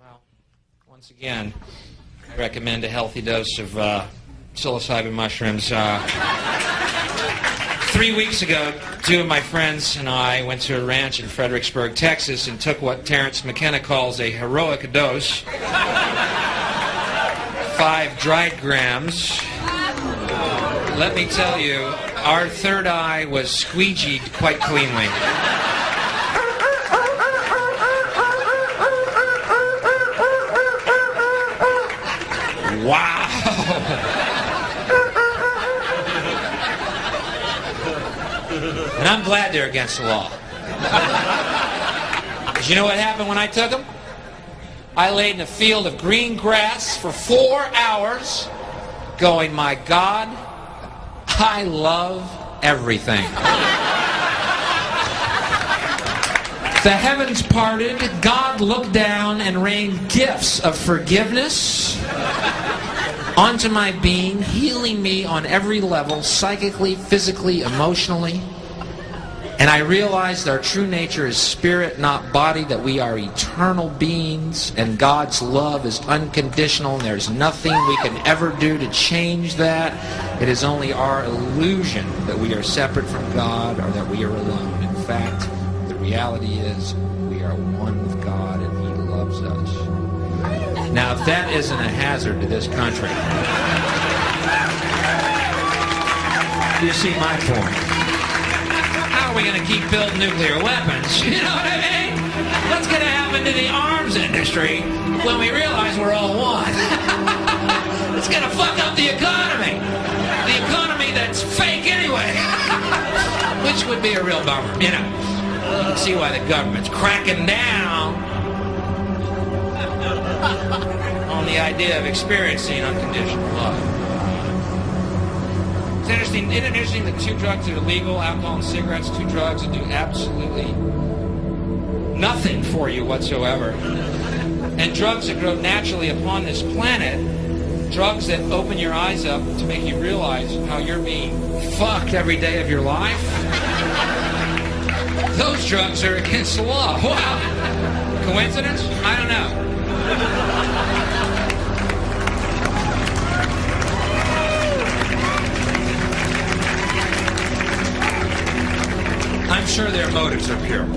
Well, once again, I recommend a healthy dose of psilocybin mushrooms. 3 weeks ago, two of my friends and I went to a ranch in Fredericksburg, Texas, and took what Terrence McKenna calls a heroic dose. 5 dried grams. Let me tell you, our third eye was squeegeed quite cleanly. Wow! And I'm glad they're against the law. Because you know what happened when I took them? I laid in a field of green grass for 4 hours going, my God, I love everything. The heavens parted, God looked down and rained gifts of forgiveness onto my being, healing me on every level, psychically, physically, emotionally. And I realized our true nature is spirit, not body, that we are eternal beings, and God's love is unconditional, and there's nothing we can ever do to change that. It is only our illusion that we are separate from God or that we are alone. In fact, the reality is we are one with God and He loves us. Now, if that isn't a hazard to this country, you see my point. How are we going to keep building nuclear weapons? You know what I mean? What's going to happen to the arms industry when we realize we're all one? It's going to fuck up the economy. The economy that's fake anyway. Which would be a real bummer, you know. You can see why the government's cracking down on the idea of experiencing unconditional love. It's interesting, isn't it interesting that 2 drugs that are legal, alcohol and cigarettes, 2 drugs that do absolutely nothing for you whatsoever, and drugs that grow naturally upon this planet, drugs that open your eyes up to make you realize how you're being fucked every day of your life, those drugs are against the law. Wow. Coincidence? I don't know. I'm sure their motives are pure.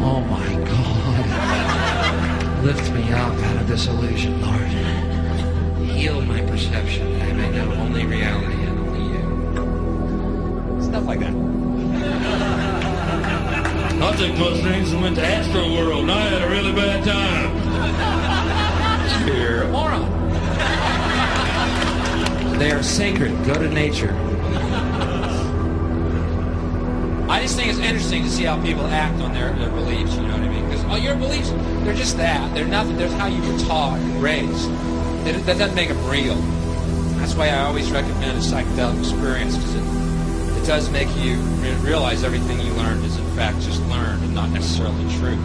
Oh my God. Lift me up out of this illusion, Lord. Heal my perception that I may know only reality and only you. Stuff like that. I took mushrooms and went to Astro World and I had a really bad time. You're a moron. They are sacred. Go to nature. I just think it's interesting to see how people act on their beliefs, you know what I mean? Because your beliefs, they're just that. They're nothing. They're how you were taught and raised. That doesn't make them real. That's why I always recommend a psychedelic experience, because it does make you realize everything you learned is in fact just learned and not necessarily true.